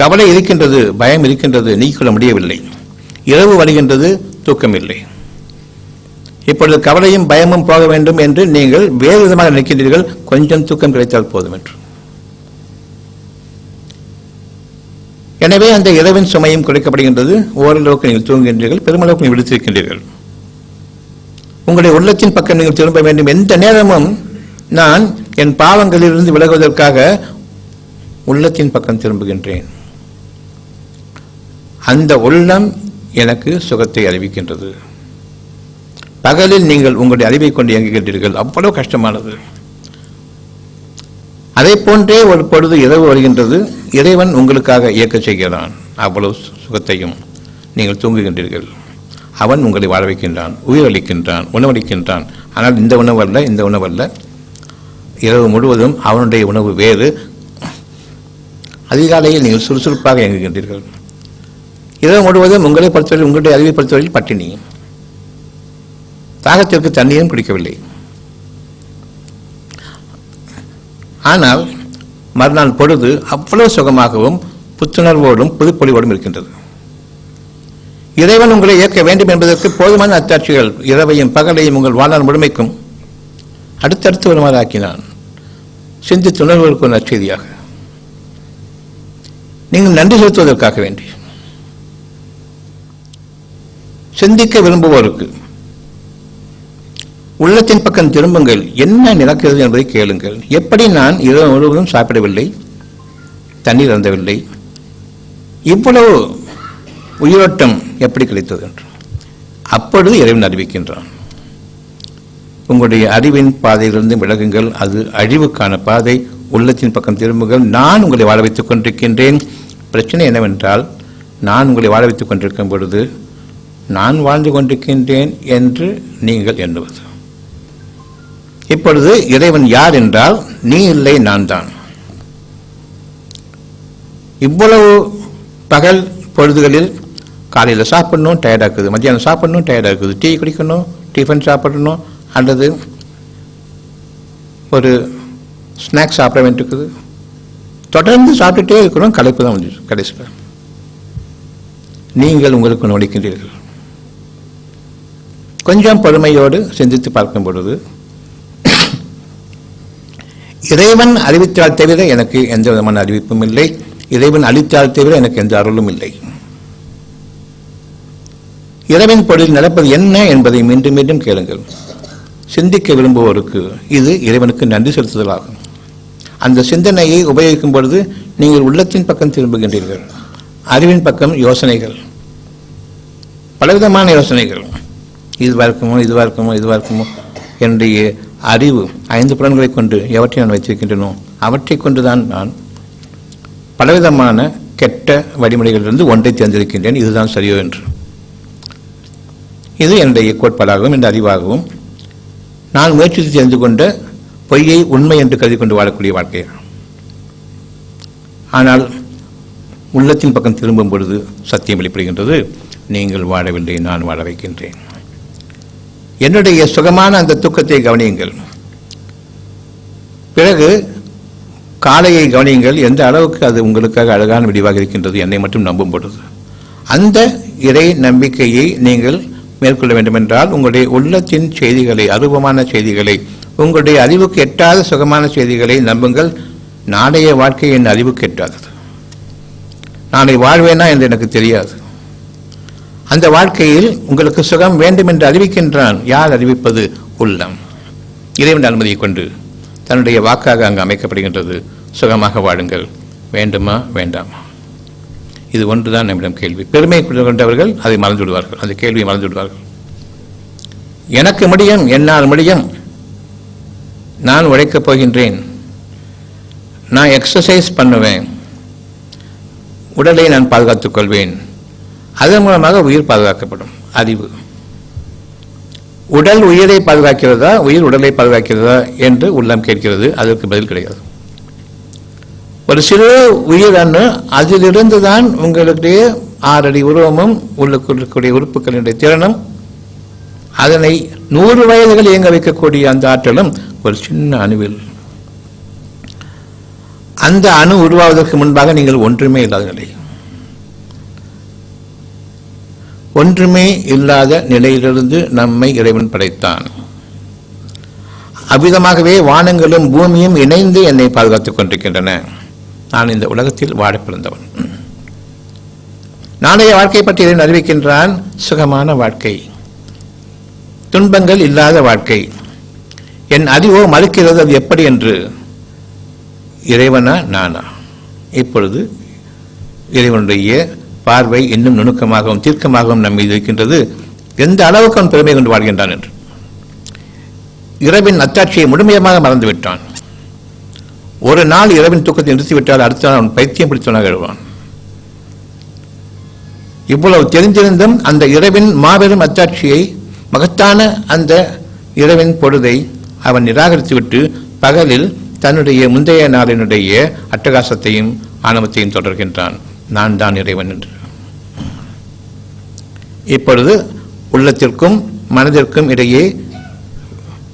கவலை இருக்கின்றது, பயம் இருக்கின்றது, நீக்கிக்கொள்ள முடியவில்லை. இரவு வருகின்றது, தூக்கம் இல்லை. இப்பொழுது கவலையும் பயமும் போக வேண்டும் என்று நீங்கள் வேறு விதமாக நினைக்கின்றீர்கள். கொஞ்சம் தூக்கம் கிடைத்தால் போதும் என்று. எனவே அந்த இரவின் சுமையும் குறைக்கப்படுகின்றது. ஓரளவுக்கு நீங்கள் தூங்குகின்றீர்கள், பெருமளவுக்கு நீங்கள் விடுத்திருக்கின்றீர்கள். உங்களுடைய உள்ளத்தின் பக்கம் நீங்கள் திரும்ப வேண்டும். எந்த நேரமும் நான் என் பாவங்களிலிருந்து விலகுவதற்காக உள்ளத்தின் பக்கம் திரும்புகின்றேன். அந்த உள்ளம் எனக்கு சுகத்தை அறிவிக்கின்றது. பகலில் நீங்கள் உங்களுடைய அறிவை கொண்டு இயங்குகின்றீர்கள், அவ்வளவு கஷ்டமானது. அதை போன்றே ஒரு பொழுது இரவு வருகின்றது, இறைவன் உங்களுக்காக இயக்க செய்கிறான். அவ்வளவு சுகத்தையும் நீங்கள் தூங்குகின்றீர்கள். அவன் உங்களை வாழ வைக்கின்றான், உயிரளிக்கின்றான், உணவளிக்கின்றான். ஆனால் இந்த உணவு அல்ல, இந்த உணவு அல்ல. இரவு முழுவதும் அவனுடைய உணவு வேறு. அதிகாலையில் நீங்கள் சுறுசுறுப்பாக இயங்குகின்றீர்கள். இரவு முழுவதும் உங்களை பொறுத்தவரை, உங்களுடைய அறிவை பொறுத்தவரையில் பட்டினி. தாகத்திற்கு தண்ணீரும் குடிக்கவில்லை. ஆனால் மறுநாள் பொழுது அவ்வளவு சுகமாகவும் புத்துணர்வோடும் புதுப்பொலிவோடும் இருக்கின்றது. இறைவன் உங்களை இயக்க வேண்டும் என்பதற்கு போதுமான அத்தாட்சிகள் இரவையும் பகலையும் உங்கள் வாழ்நாள் முழுமைக்கும் அடுத்தடுத்து வருமாறு ஆக்கினான். சிந்தித்து உணர்வுகளுக்கு ஒரு நற்செய்தியாக நீங்கள் நன்றி செலுத்துவதற்காக வேண்டி, சிந்திக்க விரும்புவோருக்கு உள்ளத்தின் பக்கம் திரும்புங்கள். என்ன நடக்கிறது என்பதை கேளுங்கள். எப்படி நான் இரவு முழுவதும் சாப்பிடவில்லை, தண்ணீர் அருந்தவில்லை, இவ்வளவு உயிரோட்டம் எப்படி கிடைத்தது என்று அப்பொழுது இறைவன் அறிவிக்கின்றான். உங்களுடைய அறிவின் பாதையிலிருந்து விலகுங்கள், அது அழிவுக்கான பாதை. உள்ளத்தின் பக்கம் திரும்புங்கள். நான் உங்களை வாழ வைத்துக் கொண்டிருக்கின்றேன். பிரச்சனை என்னவென்றால், நான் உங்களை வாழ வைத்துக் கொண்டிருக்கும் பொழுது நான் வாழ்ந்து கொண்டிருக்கின்றேன் என்று நீங்கள் எண்ணுவது. இப்பொழுது இறைவன் யார் என்றால், நீ இல்லை, நான் தான். இவ்வளவு பகல் பொழுதுகளில் காலையில் சாப்பிடணும், டயர்டாக்குது. மத்தியானம் சாப்பிடணும், டயர்டாக்குது. டீ குடிக்கணும், டிஃபன் சாப்பிடணும், அல்லது ஒரு ஸ்நாக்ஸ் சாப்பிட வேண்டியிருக்குது. தொடர்ந்து சாப்பிட்டுட்டே இருக்கிறோம், களைப்பு தான் வந்துச்சு கடைசியில். நீங்கள் உங்களுக்கு நோடிக்கின்றீர்கள். கொஞ்சம் பொறுமையோடு சிந்தித்து பார்க்கும் பொழுது, இறைவன் அறிவித்தால் தவிர எனக்கு எந்த விதமான அறிவிப்பும் இல்லை, இறைவன் அளித்தால் தவிர எனக்கு எந்த அருளும் இல்லை. இறைவன் பொருளில் நடப்பது என்ன என்பதை மீண்டும் மீண்டும் கேளுங்கள். சிந்திக்க விரும்புவோருக்கு இது இறைவனுக்கு நன்றி செலுத்துதலாகும். அந்த சிந்தனையை உபயோகிக்கும் பொழுது நீங்கள் உள்ளத்தின் பக்கம் திரும்புகின்றீர்கள். அறிவின் பக்கம் யோசனைகள், பலவிதமான யோசனைகள். இதுவாக இருக்குமோ, இதுவாக இருக்குமோ, இதுவாக இருக்குமோ. என்னுடைய அறிவு 5 புலன்களை கொண்டு எவற்றை நான் வைத்திருக்கின்றனோ அவற்றை கொண்டுதான் நான் பலவிதமான கெட்ட வழிமுறைகளிலிருந்து ஒன்றை தேர்ந்தெடுக்கின்றேன். இதுதான் சரியோ என்று. இது என்னுடைய கோட்பாடாகவும் என்ற அறிவாகவும் நான் முயற்சித்து தெரிந்து கொண்ட பொய்யை உண்மை என்று கருதி கொண்டு வாழக்கூடிய வாழ்க்கை. ஆனால் உள்ளத்தின் பக்கம் திரும்பும் பொழுது சத்தியம் வெளிப்படுகின்றது. நீங்கள் வாழவில்லை, நான் வாழ வைக்கின்றேன். என்னுடைய சுகமான அந்த தூக்கத்தை கவனியுங்கள். பிறகு காலையை கவனியுங்கள். எந்த அளவுக்கு அது உங்களுக்காக அழகான விடிவாக இருக்கின்றது, என்னை மட்டும் நம்பும் பொழுது. அந்த இறை நம்பிக்கையை நீங்கள் மேற்கொள்ள வேண்டுமென்றால் உங்களுடைய உள்ளத்தின் செய்திகளை, அருவமான செய்திகளை, உங்களுடைய அறிவுக்கு எட்டாத சுகமான செய்திகளை நம்புங்கள். நாளைய வாழ்க்கை என் அறிவுக்கு எட்டாதது. நாளை வாழ்வேனா என்று எனக்கு தெரியாது. அந்த வாழ்க்கையில் உங்களுக்கு சுகம் வேண்டும் என்று அறிவிக்கின்றான். யார் அறிவிப்பது? உள்ளம். இறைவன் அனுமதியை கொண்டு தன்னுடைய வாக்காக அங்கு அமைக்கப்படுகின்றது. சுகமாக வாழுங்கள். வேண்டுமா, வேண்டாமா? இது ஒன்றுதான் நம்மிடம் கேள்வி. பெருமை கொண்டவர்கள் அதை மறந்து விடுவார்கள், அந்த கேள்வியை மறந்து விடுவார்கள். எனக்கு முடியும், என்னால் முடியும், நான் உழைக்கப் போகின்றேன், நான் எக்ஸசைஸ் பண்ணுவேன், உடலை நான் பாதுகாத்துக் கொள்வேன், அதன் மூலமாக உயிர் பாதுகாக்கப்படும். அறிவு. உடல் உயிரை பாதுகாக்கிறதா, உயிர் உடலை பாதுகாக்கிறதா என்று உள்ளம் கேட்கிறது. அதற்கு பதில் கிடையாது. ஒரு சிறு உயிரணு, அதிலிருந்து தான் உங்களுடைய 6 அடி உருவமும் உள்ளுக்குரிய உறுப்புகளினுடைய திறனும், அதனை 100 வயதுகள் இயங்க வைக்கக்கூடிய அந்த ஆற்றலும் ஒரு சின்ன அணுவில். அந்த அணு உருவாவதற்கு முன்பாக நீங்கள் ஒன்றுமே இல்லாத நிலை. ஒன்றுமே இல்லாத நிலையிலிருந்து நம்மை இறைவன் படைத்தான். அவ்விதமாகவே வானங்களும் பூமியும் இணைந்து என்னை பாதுகாத்துக் கொண்டிருக்கின்றன. நான் இந்த உலகத்தில் வாழ பிறந்தவன். நாளைய வாழ்க்கை பற்றி இறைவன் அறிவிக்கின்றான். சுகமான வாழ்க்கை, துன்பங்கள் இல்லாத வாழ்க்கை. என் அறிவோ மறுக்கிறது அது எப்படி என்று. இறைவனா நானா? இப்பொழுது இறைவனுடைய பார்வை இன்னும் நுணுக்கமாகவும் தீர்க்கமாகவும் நம்மை இருக்கின்றது. எந்த அளவுக்கு அவன் பெருமை கொண்டு வாழ்கின்றான் என்று. இரவின் அத்தாட்சியை முழுமையமாக மறந்துவிட்டான். ஒரு நாள் இரவின் தூக்கத்தை நிறுத்திவிட்டால் அடுத்த நாள் அவன் பைத்தியம் பிடித்தவனாக எழுவான். இவ்வளவு தெரிந்திருந்தும் அந்த இரவின் மாபெரும் அத்தாட்சியை, மகத்தான அந்த இரவின் பொழுதை அவன் நிராகரித்துவிட்டு பகலில் தன்னுடைய முந்தைய நாளினுடைய அட்டகாசத்தையும் ஆணவத்தையும் தொடர்கின்றான். நான் தான் இறைவன் என்று. இப்பொழுது உள்ளத்திற்கும் மனதிற்கும் இடையே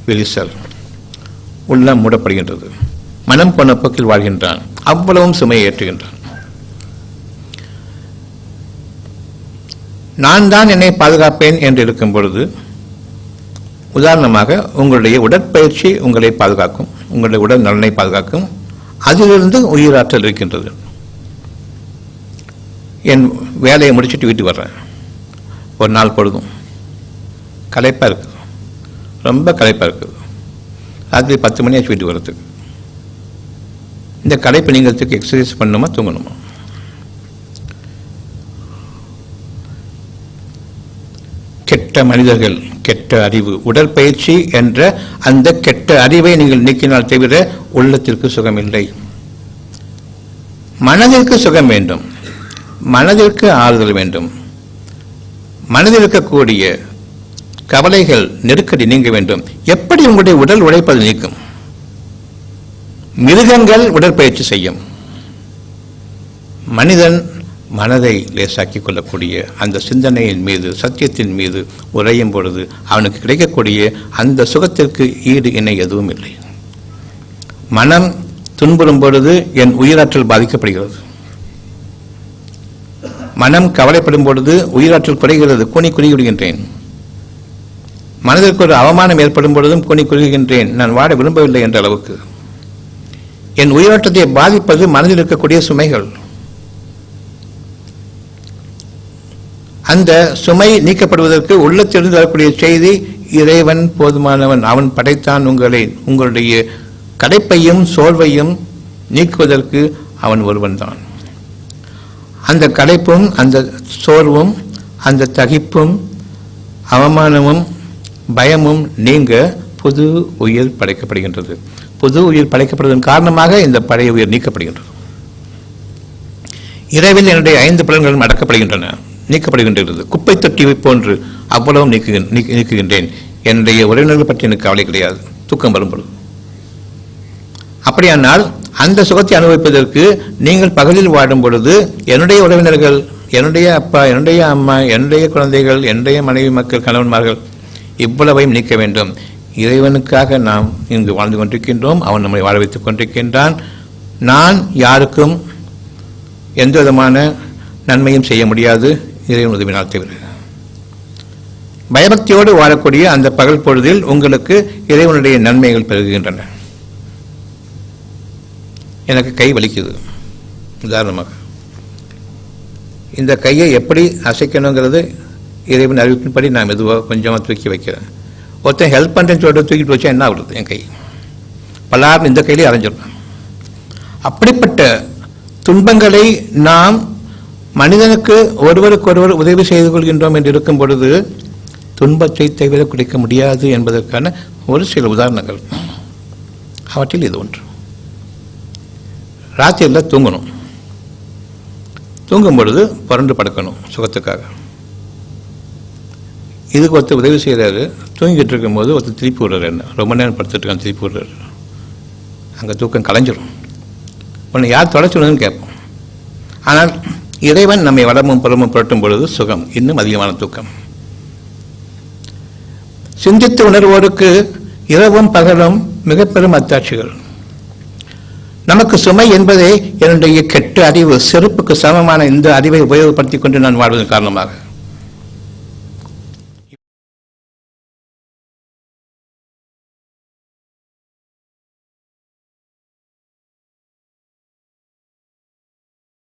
விரிசல், உள்ளம் மூடப்படுகின்றது. மனம் போன போக்கில் வாழ்கின்றான். அவ்வளவும் சுமையை ஏற்றுகின்றான். நான் தான் என்னை பாதுகாப்பேன் என்று இருக்கும் பொழுது, உதாரணமாக உங்களுடைய உடற்பயிற்சி உங்களை பாதுகாக்கும், உங்களுடைய உடல் நலனை பாதுகாக்கும். அதிலிருந்து உயிராற்றல் இருக்கின்றது. என் வேலையை முடிச்சுட்டு வீட்டுக்கு வர்றேன். ஒரு நாள் பொழுதும் களைப்பாக இருக்குது, ரொம்ப களைப்பாக இருக்குது. ராத்திரி 10 மணி ஆச்சு வீட்டுக்கு வர்றதுக்கு. இந்த களைப்பு நீங்கிறதுக்கு எக்ஸசைஸ் பண்ணணுமா தூங்கணுமா? கெட்ட மனிதர்கள், கெட்ட அறிவு, உடற்பயிற்சி என்ற அந்த கெட்ட அறிவை நீங்கள் நீக்கினால் தவிர உள்ளத்திற்கு சுகம் இல்லை. மனதிற்கு சுகம் வேண்டும், மனதிற்கு ஆறுதல் வேண்டும், மனதில் இருக்கக்கூடிய கவலைகள், நெருக்கடி நீங்க வேண்டும். எப்படி உங்களுடைய உடல் உழைப்பது நீக்கும்? மிருகங்கள் உடற்பயிற்சி செய்யும். மனிதன் மனதை லேசாக்கிக் கொள்ளக்கூடிய அந்த சிந்தனையின் மீது, சத்தியத்தின் மீது உரையும் பொழுது அவனுக்கு கிடைக்கக்கூடிய அந்த சுகத்திற்கு ஈடு இணை எதுவும் இல்லை. மனம் துன்புறும் பொழுது என் உயிராற்றல் பாதிக்கப்படுகிறது. மனம் கவலைப்படும் பொழுது உயிராற்றல் குறைகிறது, கூனி குறுகிவிடுகின்றேன். மனதிற்கு ஒரு அவமானம் ஏற்படும் பொழுதும் கூனி குறுகின்றேன், நான் வாழ விரும்பவில்லை என்ற அளவுக்கு. என் உயிராற்றத்தை பாதிப்பது மனதில் இருக்கக்கூடிய சுமைகள். அந்த சுமை நீக்கப்படுவதற்கு உள்ளத்திலிருந்து வரக்கூடிய செய்தி, இறைவன் போதுமானவன், அவன் படைத்தான் உங்களை. உங்களுடைய களைப்பையும் சோர்வையும் நீக்குவதற்கு அவன் ஒருவன் தான். அந்த களைப்பும் அந்த சோர்வும் அந்த தகிப்பும் அவமானமும் பயமும் நீங்க புது உயிர் படைக்கப்படுகின்றது. புது உயிர் படைக்கப்படுவதன் காரணமாக இந்த பழைய உயிர் நீக்கப்படுகின்றது. இரவில் என்னுடைய 5 புலன்களும் அடக்கப்படுகின்றன, நீக்கப்படுகின்றது. குப்பை தொட்டி போன்று அவ்வளவும் நீக்குகின்றேன். என்னுடைய உறவினர்கள் பற்றி எனக்கு கவலை கிடையாது, தூக்கம் வரும்பொழுது. அப்படியானால் அந்த சுகத்தை அனுபவிப்பதற்கு நீங்கள் பகலில் வாடும் பொழுது என்னுடைய உறவினர்கள், என்னுடைய அப்பா, என்னுடைய அம்மா, என்னுடைய குழந்தைகள், என்னுடைய மனைவி மக்கள், கணவன்மார்கள், இவ்வளவையும் நீக்க வேண்டும். இறைவனுக்காக நாம் இங்கு வாழ்ந்து கொண்டிருக்கின்றோம். அவன் நம்மை வாழ வைத்துக் கொண்டிருக்கின்றான். நான் யாருக்கும் எந்த விதமான நன்மையும் செய்ய முடியாது, இறைவன் உதவினால் தவிர. பயபக்தியோடு வாழக்கூடிய அந்த பகல் பொழுதில் உங்களுக்கு இறைவனுடைய நன்மைகள் பெருகுகின்றன. எனக்கு கை வலிக்குது, உதாரணமாக. இந்த கையை எப்படி அசைக்கணுங்கிறது இறைவன் அறிவிப்பின்படி நான் மெதுவாக கொஞ்சமாக தூக்கி வைக்கிறேன். ஒருத்தன் ஹெல்ப் பண்ணுறேன்னு சொல்லிட்டு தூக்கிட்டு வச்சா என்ன ஆகுது? என் கை பல்லாரும் இந்த கையிலே அரைஞ்சிடலாம். அப்படிப்பட்ட துன்பங்களை நாம் மனிதனுக்கு ஒருவருக்கொருவர் உதவி செய்து கொள்கின்றோம் என்று இருக்கும் பொழுது துன்பத்தை தவிர குடிக்க முடியாது என்பதற்கான ஒரு சில உதாரணங்கள். அவற்றில் இது ஒன்று. ராத்திரியில் தூங்கணும். தூங்கும் பொழுது புரண்டு படுக்கணும் சுகத்துக்காக. இதுக்கு ஒருத்தர் உதவி செய்கிறாரு. தூங்கிட்டு இருக்கும்போது ஒருத்தர் திருப்பி விடுறாரு. என்ன ரொம்ப நேரம் படுத்துட்டு இருக்கான், திருப்பி விடுறாரு. அங்கே தூக்கம் கலைஞ்சிடும். ஒன்று யார் தொலைச்சுடுன்னு கேட்போம். ஆனால் இறைவன் நம்மை வளமும் புறமும் புரட்டும் பொழுது சுகம், இன்னும் அதிகமான தூக்கம். சிந்தித்து உணர்வோருக்கு இரவும் பகலும் மிக பெரும் அத்தாட்சிகள். நமக்கு சுமை என்பதே என்னுடைய கெட்ட அறிவு, செருப்புக்கு சமமான இந்த அறிவை உபயோகப்படுத்திக் கொண்டு நான் வாழ்வதன் காரணமாக